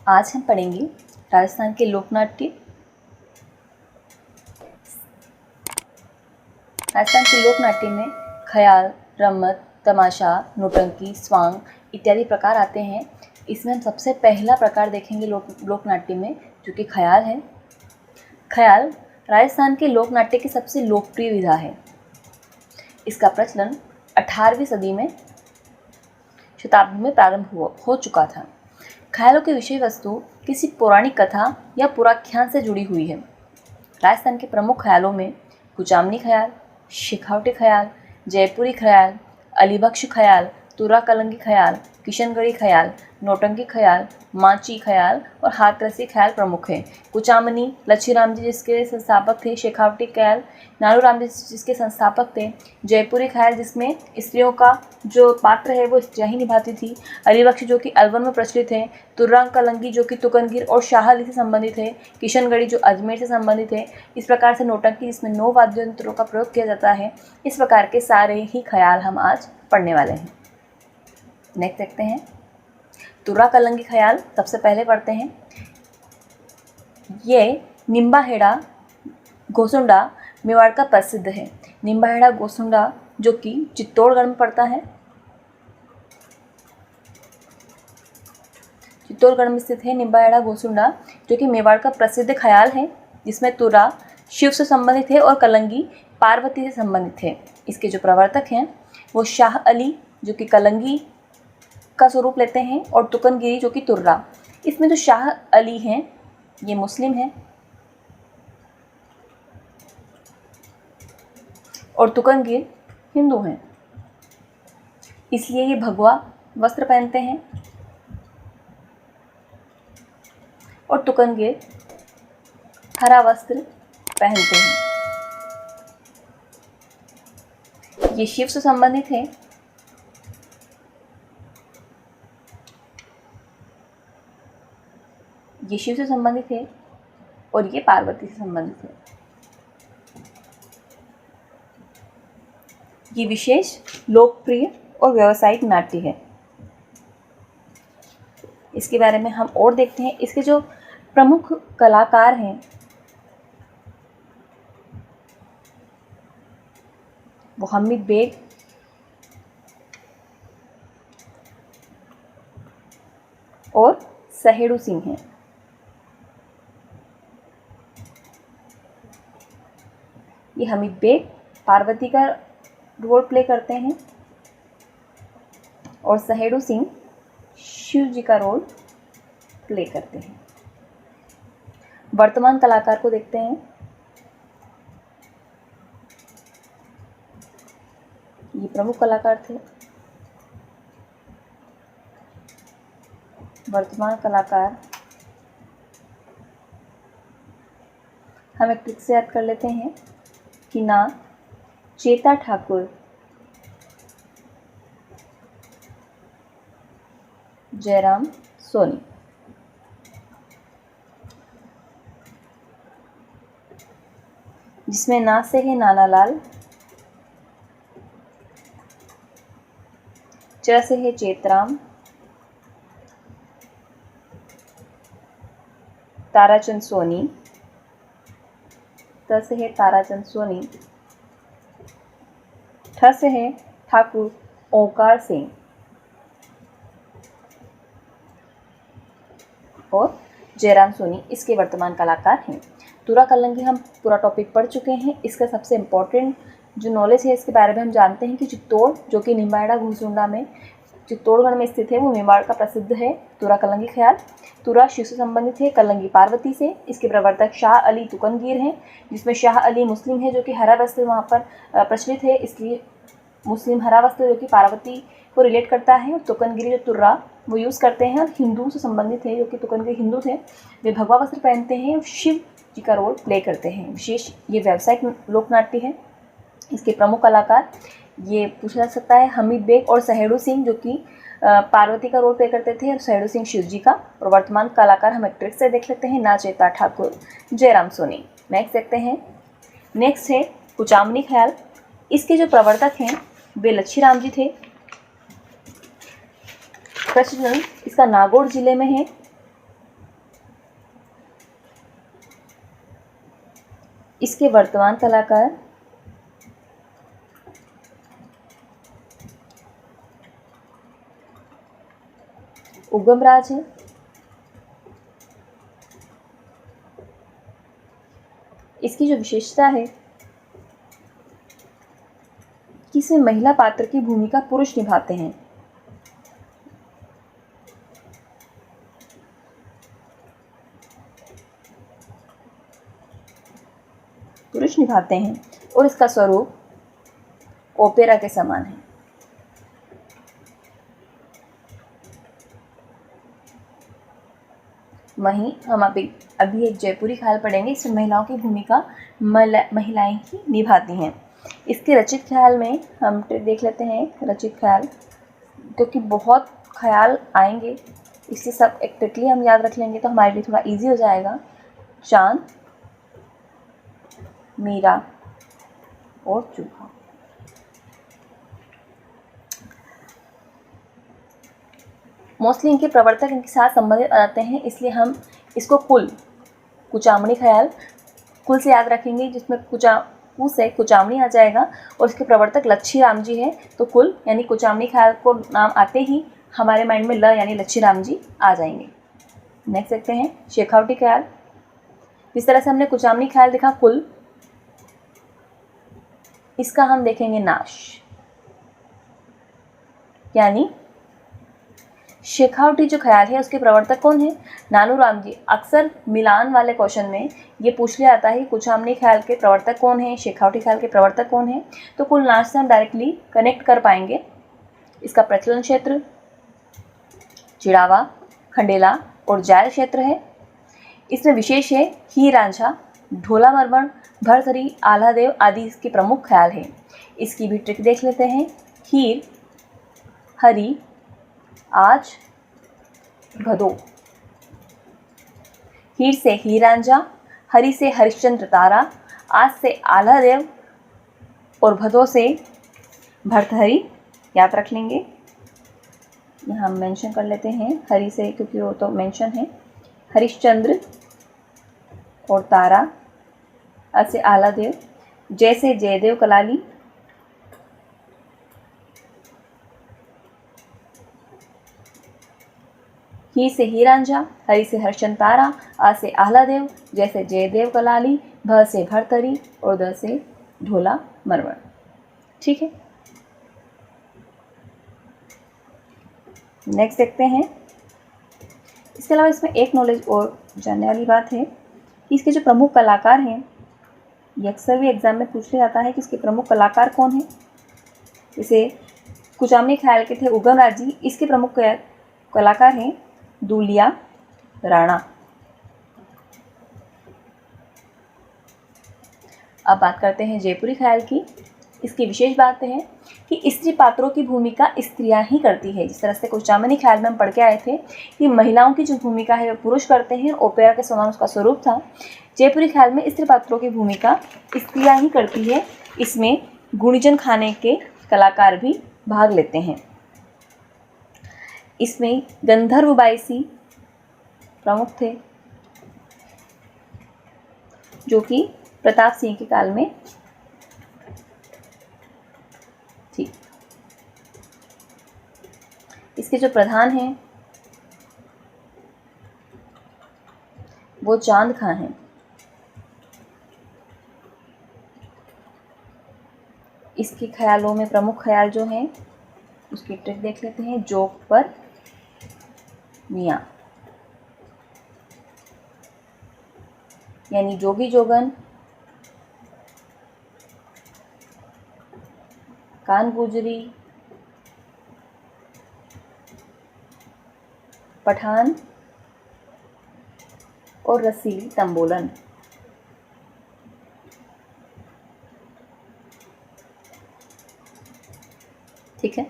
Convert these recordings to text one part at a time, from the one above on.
आज हम पढ़ेंगे राजस्थान के लोकनाट्य। राजस्थान के लोकनाट्य में ख्याल, रम्मत, तमाशा, नौटंकी, स्वांग इत्यादि प्रकार आते हैं। इसमें हम सबसे पहला प्रकार देखेंगे लोकनाट्य में, जो कि ख्याल है। ख्याल राजस्थान के लोकनाट्य की सबसे लोकप्रिय विधा है। इसका प्रचलन 18वीं सदी में शताब्दी में प्रारंभ हो चुका था। ख्यालों की विषय वस्तु किसी पौराणिक कथा या पुराख्यान से जुड़ी हुई है। राजस्थान के प्रमुख ख्यालों में कुचामनी ख्याल, शेखावटी ख्याल, जयपुरी ख्याल, अलीबख्श ख्याल, तुरा कलंगी ख्याल, किशनगढ़ी ख्याल, नौटंकी ख्याल, माची ख्याल और हाथरसी ख्याल प्रमुख हैं। कुचामनी लच्छीराम जी जिसके संस्थापक थे, शेखावटी ख्याल नानूराम जी जिसके संस्थापक थे, जयपुरी ख्याल जिसमें स्त्रियों का जो पात्र है वो स्त्रियां ही निभाती थी, अलीबख्श जो कि अलवर में प्रचलित है, तुर्रा कलंगी जो कि तुकनगिर और शाह अली से संबंधित है, किशनगढ़ी जो अजमेर से संबंधित है। इस प्रकार से नौटंकी जिसमें 9 वाद्य यंत्रों का प्रयोग किया जाता है। इस प्रकार के सारे ही ख्याल हम आज पढ़ने वाले हैं। नेक्स्ट देखते हैं तुर्रा कलंगी ख्याल। सबसे पहले पढ़ते हैं। ये निम्बाहेड़ा गोसुंडा मेवाड़ का प्रसिद्ध है। निम्बाहेड़ा गोसुंडा जो कि चित्तौड़गढ़ में पड़ता है, चित्तौड़गढ़ में स्थित है निम्बाहेड़ा गोसुंडा, जो कि मेवाड़ का प्रसिद्ध ख्याल है, जिसमें तुर्रा शिव से संबंधित है और कलंगी पार्वती से संबंधित है। इसके जो प्रवर्तक हैं वो शाह अली जो कि कलंगी का स्वरूप लेते हैं और तुकनगिरी जो कि तुर्रा। इसमें जो शाह अली हैं ये मुस्लिम हैं और तुकनगिर हिंदू हैं, इसलिए ये भगवा वस्त्र पहनते हैं और तुकनगिर हरा वस्त्र पहनते हैं। ये शिव से संबंधित है। ये शिव से संबंधित है और ये पार्वती से संबंधित है। ये विशेष लोकप्रिय और व्यावसायिक नाट्य है। इसके बारे में हम और देखते हैं। इसके जो प्रमुख कलाकार हैं वो हमीद बेग, और सहेड़ू सिंह हैं। ये हमीद बेग पार्वती का रोल प्ले करते हैं और सहेड़ू सिंह शिव जी का रोल प्ले करते हैं। वर्तमान कलाकार को देखते हैं। ये प्रमुख कलाकार थे। वर्तमान कलाकार हम एक ट्रिक से याद कर लेते हैं कि ना चेता ठाकुर, जयराम सोनी। जिसमें ना से है नानालाल, च से है चेतराम, ताराचंद सोनी, त से है ताराचंद सोनी, ठ से है ठाकुर ओंकार सिंह और जयराम सोनी इसके वर्तमान कलाकार हैं। तुरा कलंगी हम पूरा टॉपिक पढ़ चुके हैं। इसका सबसे इम्पोर्टेंट जो नॉलेज है इसके बारे में हम जानते हैं कि चित्तौड़ जो कि निम्बाहेड़ा घोसुंडा में चित्तौड़गढ़ में स्थित है वो मेवाड़ का प्रसिद्ध है तुरा कलंगी ख्याल। तुरा शिव से संबंधित है, कलंगी पार्वती से। इसके प्रवर्तक शाह अली तुकनगिर हैं, जिसमें शाह अली मुस्लिम है जो कि हरा वस्त्र वहाँ पर प्रचलित है, इसलिए मुस्लिम हरा वस्त्र जो कि पार्वती को रिलेट करता है। और तुकनगिरी जो तुर्रा वो यूज़ करते हैं और हिंदू से संबंधित है, जो कि तुकनगिरी हिंदू थे, वे भगवा वस्त्र पहनते हैं और शिव जी का रोल प्ले करते हैं। विशेष ये व्यावसायिक लोकनाट्य है। इसके प्रमुख कलाकार ये पूछा जा सकता है हमीद बेग और सहेड़ू सिंह जो कि पार्वती का रोल प्ले करते थे और सहेड़ू सिंह शिव जी का। और वर्तमान कलाकार हम एक ट्रिक से देख लेते हैं, ना चेता ठाकुर, जयराम सोनी। नेक्स्ट देखते हैं। नेक्स्ट है कुचामनी ख्याल। इसके जो प्रवर्तक हैं वे लच्छीराम जी थे। प्रचलन इसका नागौर जिले में है इसके वर्तमान कलाकार उगमराज है। इसकी जो विशेषता है कि इसमें महिला पात्र की भूमिका पुरुष निभाते हैं। पुरुष निभाते हैं और इसका स्वरूप ओपेरा के समान है। वहीं हम अभी एक जयपुरी ख्याल पढ़ेंगे। इसमें महिलाओं की भूमिका महिलाएं ही निभाती हैं। इसके रचित ख्याल में हम देख लेते हैं रचित ख्याल, क्योंकि बहुत ख्याल आएंगे इसलिए सब एक ट्रिकली हम याद रख लेंगे तो हमारे लिए थोड़ा इजी हो जाएगा। चांद, मीरा और चूहा। मोस्टली इनके प्रवर्तक इनके साथ संबंधित आते हैं, इसलिए हम इसको कुचामणी ख्याल कुल से याद रखेंगे, जिसमें कु से कुचामणी आ जाएगा और इसके प्रवर्तक लच्छी राम जी हैं। तो कुल यानी कुचामणी ख्याल को नाम आते ही हमारे माइंड में ल यानी लच्छी राम जी आ जाएंगे। नेक्स्ट देखते हैं शेखावटी ख्याल। जिस तरह से हमने कुचामणी ख्याल देखा कुल, इसका हम देखेंगे नाश, यानी शेखावटी जो ख्याल है उसके प्रवर्तक कौन है? नानू राम जी। अक्सर मिलान वाले क्वेश्चन में ये पूछ लिया जाता है कुचामणी ख्याल के प्रवर्तक कौन है, शेखावटी ख्याल के प्रवर्तक कौन है। तो कुल नाश से हम डायरेक्टली कनेक्ट कर पाएंगे। इसका प्रचलन क्षेत्र चिड़ावा, खंडेला और जायल क्षेत्र है। इसमें विशेष है हीर रांझा, ढोला मरवण, भरथरी, आल्हादेव आदि इसके प्रमुख ख्याल हैं। इसकी भी ट्रिक देख लेते हैं। हीर, हरि, आज, भदो। हीर से हीर रांझा, हरि से हरिश्चंद्र तारा, आज से आल्हादेव और भदो से भर्तहरि याद रख लेंगे। यहाँ मेंशन कर लेते हैं हरि से, क्योंकि वो तो मेंशन है। हरिश्चंद्र और तारा, आज से आल्हादेव, जैसे जयदेव कलाली, ही से ही रांझा, हरि से हर्षचंद तारा, आ से आल्हादेव, जैसे जयदेव कलाली, भ से भरतरी और द से ढोला मरवण। ठीक है, नेक्स्ट देखते हैं। इसके अलावा इसमें एक नॉलेज और जानने वाली बात है कि इसके जो प्रमुख कलाकार हैं, ये अक्सर भी एग्जाम में पूछ लिया जाता है कि इसके प्रमुख कलाकार कौन हैं। जैसे कुचामणी ख्याल के थे उगमराज जी, इसके प्रमुख कलाकार हैं दूलिया राणा। अब बात करते हैं जयपुरी ख्याल की। इसकी विशेष बात है कि स्त्री पात्रों की भूमिका स्त्रियां ही करती है। जिस तरह से कुचामणी ख्याल में हम पढ़ के आए थे कि महिलाओं की जो भूमिका है वह पुरुष करते हैं, ओपेरा के समान उसका स्वरूप था। जयपुरी ख्याल में स्त्री पात्रों की भूमिका स्त्रियां ही करती है। इसमें गुणीजन खाने के कलाकार भी भाग लेते हैं। इसमें गंधर्व बाईसी प्रमुख थे, जो कि प्रताप सिंह के काल में थी। इसके जो प्रधान हैं वो चांद खां हैं। इसके ख्यालों में प्रमुख ख्याल जो हैं उसकी ट्रिक देख लेते हैं। जोग पर मियाँ, यानी जोगी जोगन, कान गुजरी, पठान और रसीली तंबोलन। ठीक है,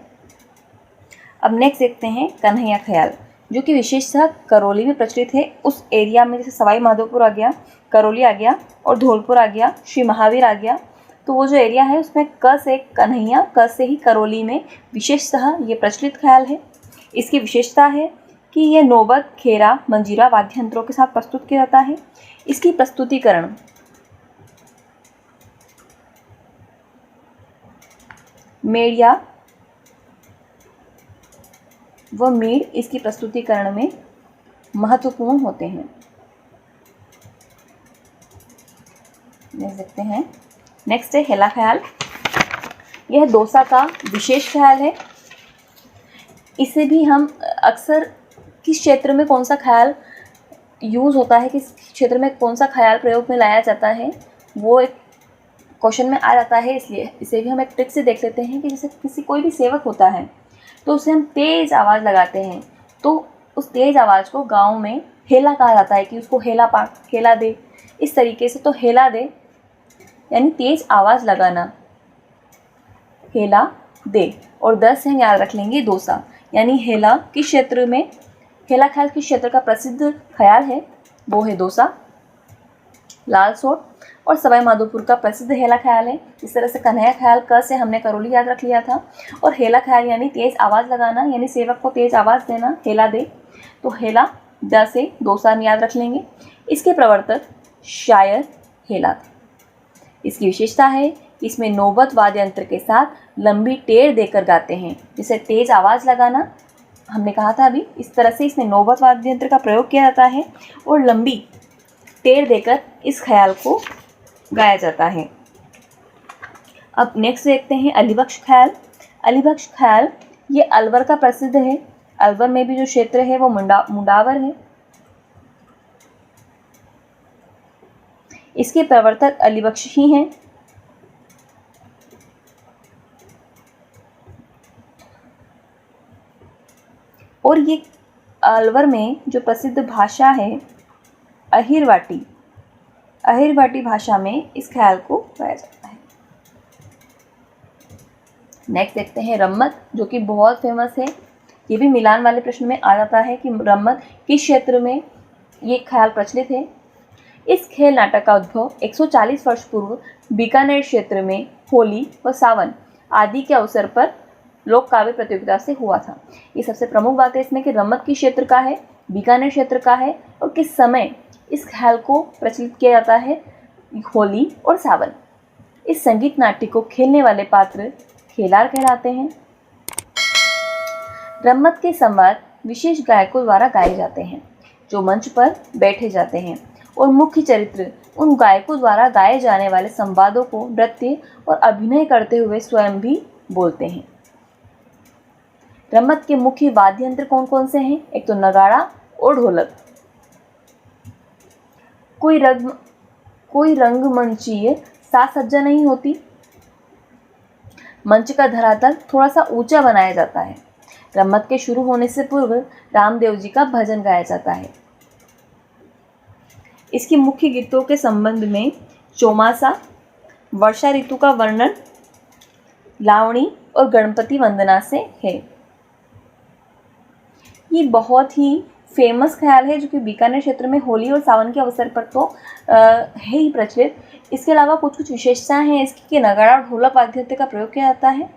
अब नेक्स्ट देखते हैं कन्हैया ख्याल, जो कि विशेषतः करौली में प्रचलित है। उस एरिया में जैसे सवाई माधोपुर आ गया, करौली आ गया और धौलपुर आ गया, श्री महावीर आ गया, तो वो जो एरिया है उसमें क से कन्हैया, क से ही करौली में विशेषतः ये प्रचलित ख्याल है। इसकी विशेषता है कि यह नौबत, खेरा, मंजीरा वाद्य यंत्रों के साथ प्रस्तुत किया जाता है। इसकी प्रस्तुतिकरण मेड़िया व मीड़ इसकी प्रस्तुतिकरण में महत्वपूर्ण होते हैं। देख सकते हैं। नेक्स्ट है हेला ख्याल। यह दोसा का विशेष ख्याल है। इसे भी हम अक्सर किस क्षेत्र में कौन सा ख्याल यूज़ होता है, किस क्षेत्र में कौन सा ख्याल प्रयोग में लाया जाता है, वो एक क्वेश्चन में आ जाता है। इसलिए इसे भी हम एक ट्रिक से देख लेते हैं कि जैसे कोई भी सेवक होता है तो उसे हम तेज़ आवाज़ लगाते हैं, तो उस तेज़ आवाज़ को गाँव में हेला कहा जाता है कि उसको हेला दे। इस तरीके से तो हेला दे यानी तेज़ आवाज़ लगाना, हेला दे। और 10 हैं, याद रख लेंगे दोसा, यानी हेला किस क्षेत्र में, हेला ख्याल किस क्षेत्र का प्रसिद्ध ख्याल है, वो है दोसा, लालसोट और सवाई माधोपुर का प्रसिद्ध हेला ख्याल है। इस तरह से कन्हैया ख्याल क से हमने करौली याद रख लिया था, और हेला ख्याल यानी तेज़ आवाज़ लगाना, यानी सेवक को तेज़ आवाज़ देना, हेला दे, तो हेला द से दोसा याद रख लेंगे। इसके प्रवर्तक शायर हेला थे। इसकी विशेषता है कि इसमें नौबत वाद्य यंत्र के साथ लंबी टेर देकर गाते हैं। जिसे तेज़ आवाज़ लगाना हमने कहा था अभी, इस तरह से इसमें नौबत वाद्य यंत्र का प्रयोग किया जाता है और लंबी टेर देकर इस ख्याल को गाया जाता है। अब नेक्स्ट देखते हैं अलीबख्श ख्याल। अलीबख्श ख्याल ये अलवर का प्रसिद्ध है। अलवर में भी जो क्षेत्र है वो मुंडावर है। इसके प्रवर्तक अलीबख्श ही हैं। और ये अलवर में जो प्रसिद्ध भाषा है अहिरवाटी भाषा में इस ख्याल को गाया जाता है। नेक्स्ट देखते हैं रम्मत, जो कि बहुत फेमस है। ये भी मिलान वाले प्रश्न में आ जाता है कि रम्मत किस क्षेत्र में ये ख्याल प्रचलित है। इस खेल नाटक का उद्भव 140 वर्ष पूर्व बीकानेर क्षेत्र में होली व सावन आदि के अवसर पर लोक काव्य प्रतियोगिता से हुआ था। ये सबसे प्रमुख बात है इसमें कि रम्मत किस क्षेत्र का है, बीकानेर क्षेत्र का है, और किस समय इस ख्याल को प्रचलित किया जाता है, होली और सावन। इस संगीत नाट्य को खेलने वाले पात्र खेलार कहलाते हैं। रम्मत के संवाद विशेष गायकों द्वारा गाए जाते हैं जो मंच पर बैठे जाते हैं, और मुख्य चरित्र उन गायकों द्वारा गाए जाने वाले संवादों को नृत्य और अभिनय करते हुए स्वयं भी बोलते हैं। रम्मत के मुख्य वाद्य यंत्र कौन कौन से हैं? एक तो नगाड़ा और ढोलक। कोई रंगमंचीय साज सज्जा नहीं होती। मंच का धरातल थोड़ा सा ऊंचा बनाया जाता है। रम्मत के शुरू होने से पूर्व रामदेव जी का भजन गाया जाता है। इसके मुख्य गीतों के संबंध में चौमासा, वर्षा ऋतु का वर्णन, लावणी और गणपति वंदना से है। ये बहुत ही फेमस ख्याल है जो कि बीकानेर क्षेत्र में होली और सावन के अवसर पर तो है ही प्रचलित। इसके अलावा कुछ विशेषताएं हैं इसकी कि नगाड़ा और ढोलक वाद्य यंत्र का प्रयोग किया जाता है।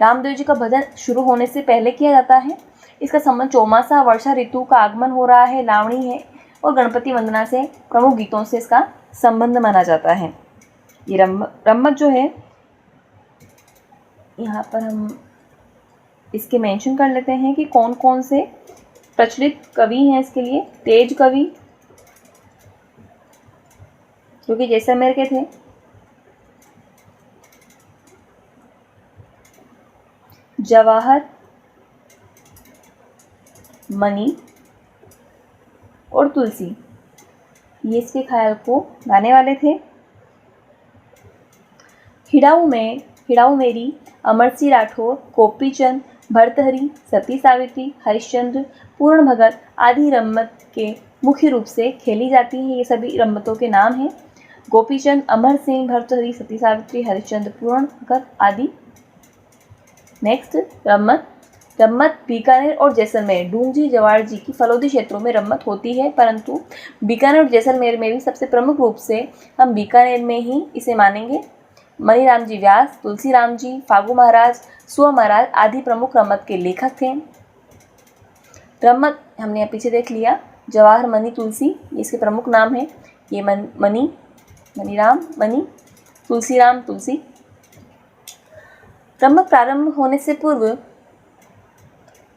रामदेव जी का भजन शुरू होने से पहले किया जाता है। इसका संबंध चौमासा, वर्षा ऋतु का आगमन हो रहा है, लावणी है, और गणपति वंदना से प्रमुख गीतों से इसका संबंध माना जाता है। ये रम्मत जो है, यहाँ पर हम इसके मेंशन कर लेते हैं कि कौन कौन से प्रचलित कवि हैं इसके लिए। तेज कवि जो कि जैसलमेर के थे, जवाहर, मणि और तुलसी, ये इसके ख्याल को गाने वाले थे। हिड़ाऊ मेरी, अमर सिंह राठौर, गोपीचंद, भर्तहरि, सती सावित्री, हरिश्चंद्र, पूर्ण भगत आदि रम्मत के मुख्य रूप से खेली जाती हैं। ये सभी रम्मतों के नाम हैं। गोपीचंद, अमर सिंह, भर्तहरि, सती सावित्री, हरिश्चंद्र, पूर्ण भगत आदि। नेक्स्ट रम्मत बीकानेर और जैसलमेर, ढूंढी जवार जी की फलोदी क्षेत्रों में रम्मत होती है, परंतु बीकानेर और जैसलमेर में भी सबसे प्रमुख रूप से हम बीकानेर में ही इसे मानेंगे। मणिराम जी व्यास, तुलसी राम जी, फागू महाराज, सुआ महाराज आदि प्रमुख रम्मत के लेखक थे। रम्मत हमने यहाँ पीछे देख लिया, जवाहर, मणि, तुलसी, ये इसके प्रमुख नाम हैं। ये मणिराम, मणि, तुलसीराम, तुलसी। रम्मत प्रारंभ होने से पूर्व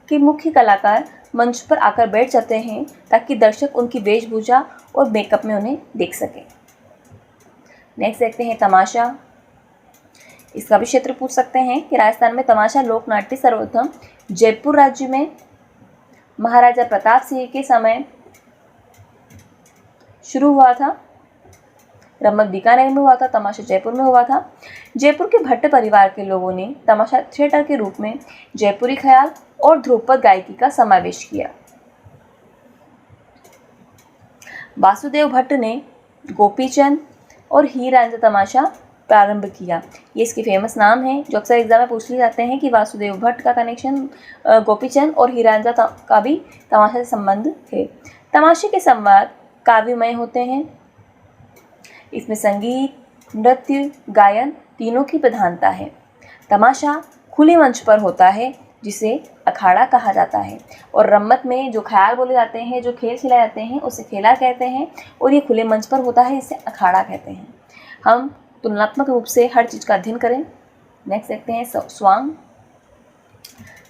के मुख्य कलाकार मंच पर आकर बैठ जाते हैं ताकि दर्शक उनकी वेशभूषा और मेकअप में उन्हें देख सकें। नेक्स्ट देखते हैं तमाशा। इसका भी क्षेत्र पूछ सकते हैं कि राजस्थान में तमाशा लोक नाट्य सर्वप्रथम जयपुर राज्य में महाराजा प्रताप सिंह के समय शुरू हुआ था। रम्मत बीकानेर में हुआ था, तमाशा जयपुर में हुआ था। जयपुर के भट्ट परिवार के लोगों ने तमाशा थिएटर के रूप में जयपुरी ख्याल और ध्रुपद गायकी का समावेश किया। वासुदेव भट्ट ने गोपीचंद और हीर रांझा तमाशा प्रारंभ किया। ये इसके फेमस नाम हैं जो अक्सर एग्जाम में पूछ लिए जाते हैं कि वासुदेव भट्ट का कनेक्शन गोपीचंद और हीर रांझा का भी तमाशा से संबंध है। तमाशे के संवाद काव्यमय होते हैं। इसमें संगीत, नृत्य, गायन तीनों की प्रधानता है। तमाशा खुले मंच पर होता है जिसे अखाड़ा कहा जाता है, और रम्मत में जो ख्याल बोले जाते हैं, जो खेल खिलाए जाते हैं उसे खेला कहते हैं, और ये खुले मंच पर होता है इसे अखाड़ा कहते हैं। हम तुलनात्मक रूप से हर चीज़ का अध्ययन करें। नेक्स्ट देखते हैं स्वांग।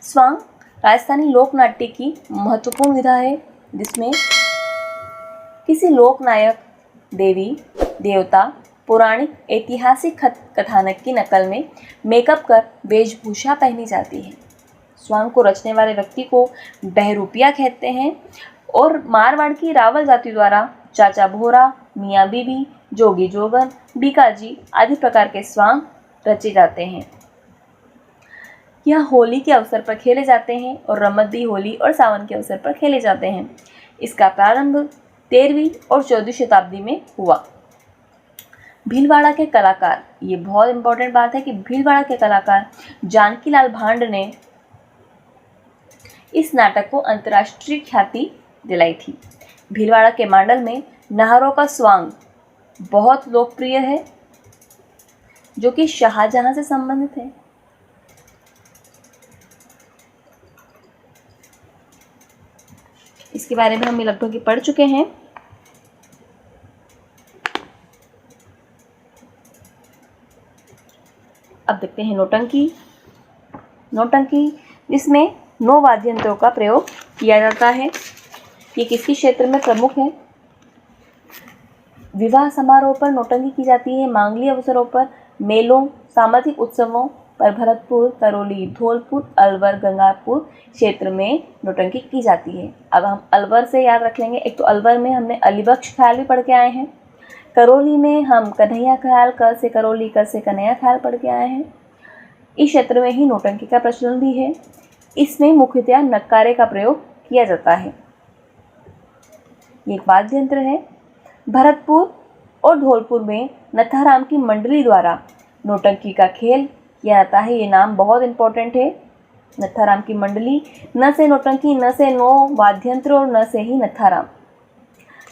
स्वांग राजस्थानी लोक नाट्य की महत्वपूर्ण विधा है जिसमें किसी लोक नायक, देवी देवता, पौराणिक ऐतिहासिक कथानक की नकल में मेकअप कर वेशभूषा पहनी जाती है। स्वांग को रचने वाले व्यक्ति को बहरूपिया कहते हैं, और मारवाड़ की रावल जाति द्वारा चाचा भोरा, मियाँ बीबी, जोगी जोगन, बीकाजी आदि प्रकार के स्वांग रचे जाते हैं। यह होली के अवसर पर खेले जाते हैं और रम्मत भी होली और सावन के अवसर पर खेले जाते हैं। इसका प्रारंभ 13वीं और 14वीं शताब्दी में हुआ। भीलवाड़ा के कलाकार, ये बहुत इंपॉर्टेंट बात है कि भीलवाड़ा के कलाकार जानकीलाल भांड ने इस नाटक को अंतर्राष्ट्रीय ख्याति दिलाई थी। भीलवाड़ा के मांडल में नाहरों का स्वांग बहुत लोकप्रिय है जो कि शाहजहां से संबंधित है। इसके बारे में हम लगभग पढ़ चुके हैं। अब देखते हैं नौटंकी। नौटंकी जिसमें 9 वाद्य यंत्रों का प्रयोग किया जाता है। ये किसके क्षेत्र में प्रमुख है? विवाह समारोह पर नौटंकी की जाती है, मांगलिक अवसरों पर, मेलों, सामाजिक उत्सवों पर भरतपुर, करौली, धौलपुर, अलवर, गंगापुर क्षेत्र में नौटंकी की जाती है। अब हम अलवर से याद रख लेंगे। एक तो अलवर में हमने अलीबख्श ख्याल भी पढ़ के आए हैं। करौली में हम कन्हैया ख्याल, क से करौली, क से कन्हैया ख्याल पढ़ के आए हैं। इस क्षेत्र में ही नौटंकी का प्रचलन भी है। इसमें मुख्यतया नक्कारे का प्रयोग किया जाता है। ये एक वाद्य यंत्र है। भरतपुर और धौलपुर में नथाराम की मंडली द्वारा नौटंकी का खेल किया जाता है। ये नाम बहुत इंपॉर्टेंट है। नथाराम की मंडली, न से नौटंकी, न से 9 वाद्य यंत्र और न से ही नथाराम।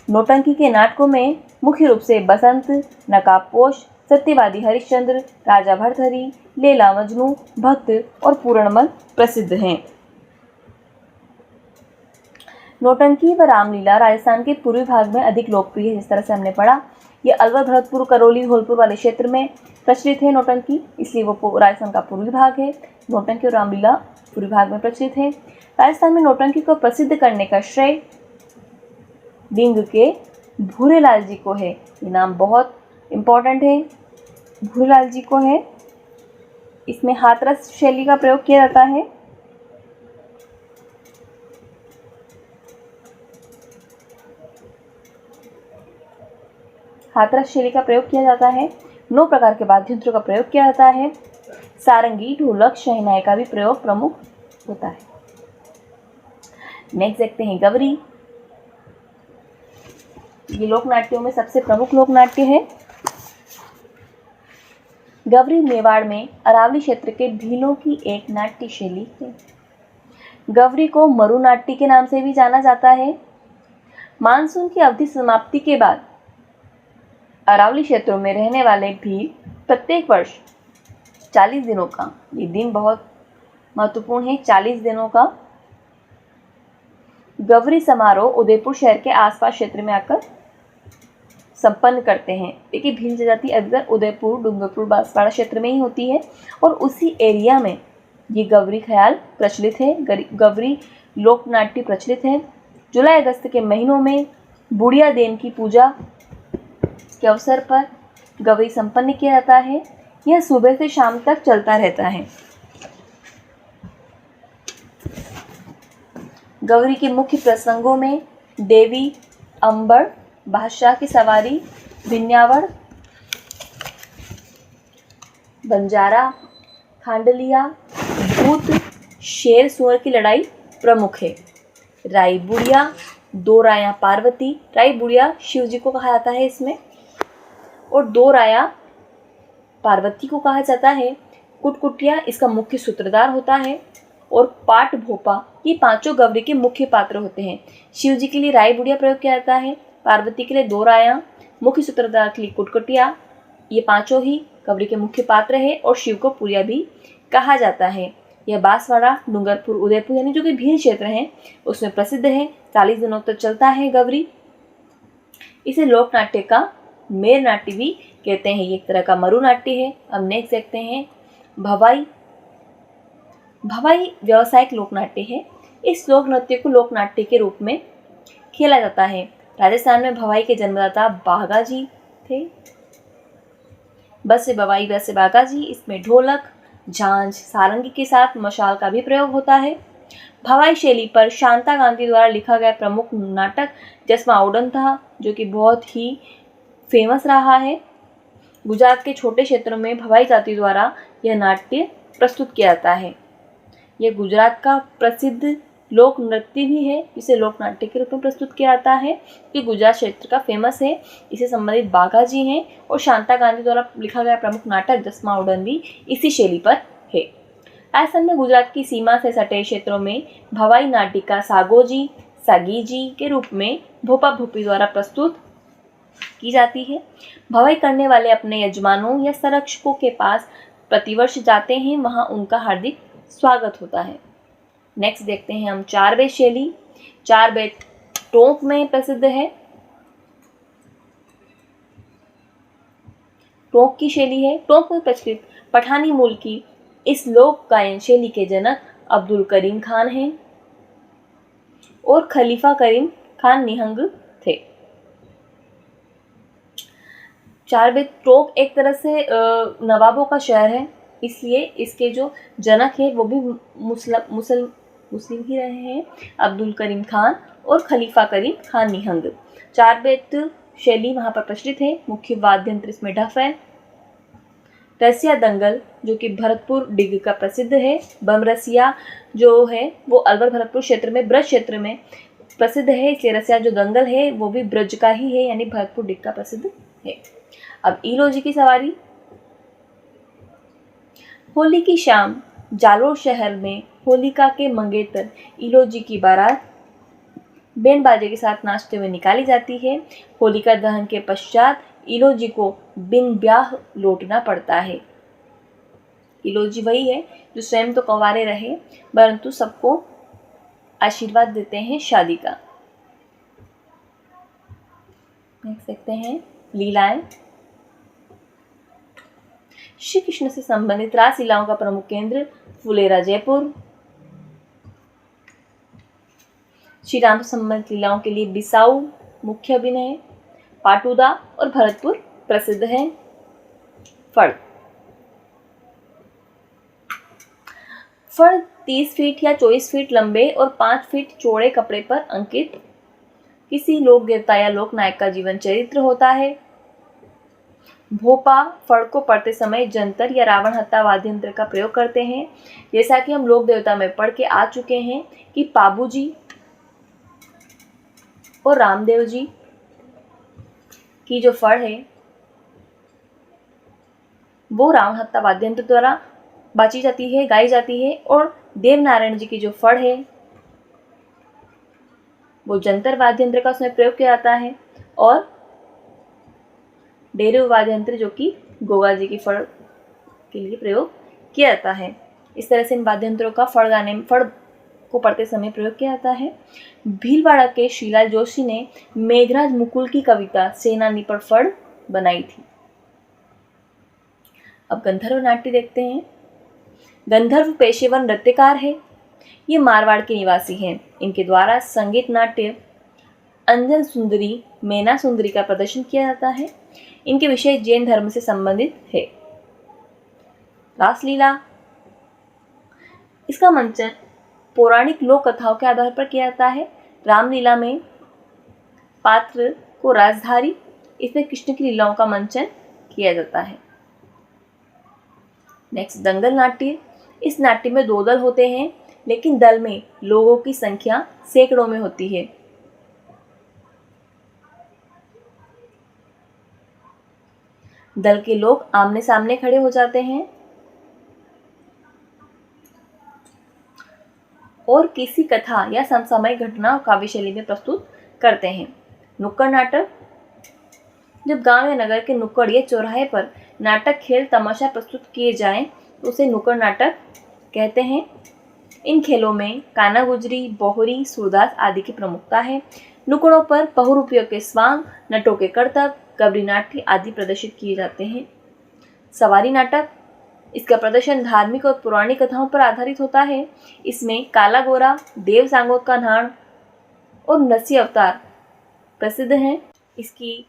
नौटंकी के नाटकों में मुख्य रूप से बसंत, नकाबपोश, सत्यवादी हरिश्चंद्र, राजा भर्तहरि, लैला मजनू, भक्त और पूरणमल प्रसिद्ध हैं। नौटंकी व रामलीला राजस्थान के पूर्वी भाग में अधिक लोकप्रिय है। जिस तरह से हमने पढ़ा, ये अलवर, भरतपुर, करौली, धौलपुर वाले क्षेत्र में प्रचलित है नौटंकी, इसलिए वो राजस्थान का पूर्वी भाग है। नौटंकी और रामलीला पूर्वी भाग में प्रचलित है। राजस्थान में नौटंकी को प्रसिद्ध करने का श्रेय बिंग के भूरेलाल जी को है। ये नाम बहुत इम्पोर्टेंट है, भूरेलाल जी को है। इसमें हाथरस शैली का प्रयोग किया जाता है। हाथरस शैली का प्रयोग किया जाता है। 9 प्रकार के वाद्य यंत्रों का प्रयोग किया जाता है। सारंगी, ढोलक, शहनाई का भी प्रयोग प्रमुख होता है। नेक्स्ट देखते हैं गवरी। ये लोक नाट्यों में सबसे प्रमुख लोक नाट्य है। गवरी मेवाड़ में अरावली क्षेत्र के भीलों की एक नाट्य शैली है। गवरी को मरु नाट्य के नाम से भी जाना जाता है। मानसून की अवधि समाप्ति के बाद अरावली क्षेत्रों में रहने वाले भील प्रत्येक वर्ष 40 दिनों का, ये दिन बहुत महत्वपूर्ण है, 40 दिनों का गवरी समारोह उदयपुर शहर के आसपास क्षेत्र में आकर संपन्न करते हैं। देखिए भील जनजाति अधिकतर उदयपुर, डूंगरपुर, बांसवाड़ा क्षेत्र में ही होती है और उसी एरिया में ये गवरी ख्याल प्रचलित है, गवरी लोक नाट्य प्रचलित है। जुलाई अगस्त के महीनों में बुढ़िया देन की पूजा के अवसर पर गवरी संपन्न किया जाता है। यह सुबह से शाम तक चलता रहता है। गवरी के मुख्य प्रसंगों में देवी, अंबर, बादशाह की सवारी, भिन्यावड़, बंजारा, खांडलिया, भूत, शेर सुअर की लड़ाई प्रमुख है। राई बुढ़िया, दो राया पार्वती, राई बुढ़िया शिव जी को कहा जाता है इसमें, और दो राया पार्वती को कहा जाता है। कुटकुटिया इसका मुख्य सूत्रधार होता है और पाट भोपा, ये पांचों गवरी के मुख्य पात्र होते हैं। शिव जी के लिए राई बुढ़िया प्रयोग किया जाता है, पार्वती के लिए दो राया, मुख्य सूत्रधार के लिए कुटकुटिया, ये पांचों ही गवरी के मुख्य पात्र है और शिव को पुरिया भी कहा जाता है। यह बांसवाड़ा, डूंगरपुर, उदयपुर यानी जो कि भील क्षेत्र हैं उसमें प्रसिद्ध है। 40 दिनों तक चलता है गवरी। इसे लोक नाट्य का मेर नाट्य भी कहते हैं। ये एक तरह का मरु नाट्य है। अब नेक्स्ट देखते हैं भवाई। भवाई व्यावसायिक लोक नाट्य है। इस लोक नृत्य को लोक नाट्य के रूप में खेला जाता है। राजस्थान में भवाई के जन्मदाता बाघा जी थे। बस से भवाई, बस से बाघा जी। इसमें ढोलक, झांझ, सारंगी के साथ मशाल का भी प्रयोग होता है। भवाई शैली पर शांता गांधी द्वारा लिखा गया प्रमुख नाटक जसमा उड़न था, जो कि बहुत ही फेमस रहा है। गुजरात के छोटे क्षेत्रों में भवाई जाति द्वारा यह नाट्य प्रस्तुत किया जाता है। यह गुजरात का प्रसिद्ध लोक नृत्य भी है, जिसे लोक नाट्य के रूप में प्रस्तुत किया जाता है, कि गुजरात क्षेत्र का फेमस है। इसे संबंधित बाघा जी हैं और शांता गांधी द्वारा लिखा गया प्रमुख नाटक जसमा उड़न भी इसी शैली पर है। राजस्थान में गुजरात की सीमा से सटे क्षेत्रों में भवाई नाटिका सागोजी, सागीजी के रूप में भोपा भोपी द्वारा प्रस्तुत की जाती है। भवाई करने वाले अपने यजमानों या संरक्षकों के पास प्रतिवर्ष जाते हैं, वहां उनका हार्दिक स्वागत होता है। नेक्स्ट देखते हैं हम चार बेत शैली। चार बेत टोंक में प्रसिद्ध है। टोंक की शैली है। टोंक में प्रचलित पठानी मूल की इस लोक गायन शैली के जनक अब्दुल करीम खान हैं और खलीफा करीम खान निहंग थे। चार बेत टोंक एक तरह से नवाबों का शहर है, इसलिए इसके जो जनक है वो भी मुस्लिम ही रहे हैं, अब्दुल करीम खान और खलीफा करीम खान निहंग। चार बेत शैली वहाँ पर प्रचलित है। मुख्य वाद्य यंत्र इसमें ढफ है। रसिया दंगल जो कि भरतपुर डिग का प्रसिद्ध है। बमरसिया जो है वो अलवर भरतपुर क्षेत्र में, ब्रज क्षेत्र में प्रसिद्ध है, इसलिए रसिया जो दंगल है वो भी ब्रज का ही है, यानी भरतपुर डिग का प्रसिद्ध है। अब ईलोजी की सवारी। होली की शाम जालोर शहर में होलिका के मंगेतर ईलोजी की बारात बैंड बाजे के साथ नाचते हुए निकाली जाती है। होलिका दहन के पश्चात ईलोजी को बिन ब्याह लौटना पड़ता है। ईलोजी वही है जो स्वयं तो कंवारे रहे परंतु सबको आशीर्वाद देते हैं शादी का। देख सकते हैं लीलाएं। श्री कृष्ण से संबंधित रास लीलाओं का प्रमुख केंद्र फुलेरा जयपुर। श्री राम से संबंधित लीलाओं के लिए बिसाऊ मुख्य अभिनय, पाटुदा और भरतपुर प्रसिद्ध है। फड़ 30 फीट या 24 फीट लंबे और 5 फीट चौड़े कपड़े पर अंकित किसी लोक देवता या लोक नायक का जीवन चरित्र होता है। भोपा फड़ को पढ़ते समय जंतर या रावण हत्ता वाद्य यंत्र का प्रयोग करते हैं। जैसा कि हम लोक देवता में पढ़ के आ चुके हैं कि पाबू जी और रामदेव जी की जो फड़ है वो रावण हत्ता वाद्य यंत्र द्वारा बाची जाती है, गाई जाती है, और देवनारायण जी की जो फड़ है वो जंतर वाद्य यंत्र का उसमें प्रयोग किया जाता है, और डेरे वाद्य यंत्र जो कि गोगा जी की फड़ के लिए प्रयोग किया जाता है। इस तरह से इन वाद्य यंत्रों का फड़ को पढ़ते समय प्रयोग किया जाता है। भीलवाड़ा के शीला जोशी ने मेघराज मुकुल की कविता सेनानी पर फड़ बनाई थी। अब गंधर्व नाट्य देखते हैं। गंधर्व पेशेवर नृत्यकार है। ये मारवाड़ के निवासी हैं। इनके द्वारा संगीत नाट्य अंजन सुंदरी, मैना सुंदरी का प्रदर्शन किया जाता है। इनके विषय जैन धर्म से संबंधित है। रासलीला, इसका मंचन पौराणिक लोक कथाओं के आधार पर किया जाता है। रामलीला में पात्र को राजधारी, इसमें कृष्ण की लीलाओं का मंचन किया जाता है। नेक्स्ट दंगल नाट्य। इस नाट्य में 2 दल होते हैं, लेकिन दल में लोगों की संख्या सैकड़ों में होती है। दल के लोग आमने सामने खड़े हो जाते हैं और किसी कथा या समसामयिक घटना काव्य शैली में प्रस्तुत करते हैं। नुक्कड़ नाटक, जब गांव या नगर के नुक्कड़ या चौराहे पर नाटक, खेल, तमाशा प्रस्तुत किए जाएं तो उसे नुक्कड़ नाटक कहते हैं। इन खेलों में काना गुजरी, बोहरी, सूरदास आदि की प्रमुखता है। नुक्कड़ों पर बहुरूपियों के स्वांग, नटों के करतब, गबरी नाट्य आदि प्रदर्शित किए जाते हैं। सवारी नाटक, इसका प्रदर्शन धार्मिक और पौराणिक कथाओं पर आधारित होता है। इसमें काला गोरा, देव सांगोत का नाण और नरसिंह अवतार प्रसिद्ध हैं। इसकी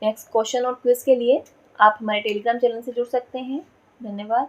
नेक्स्ट क्वेश्चन और क्विज के लिए आप हमारे टेलीग्राम चैनल से जुड़ सकते हैं। धन्यवाद।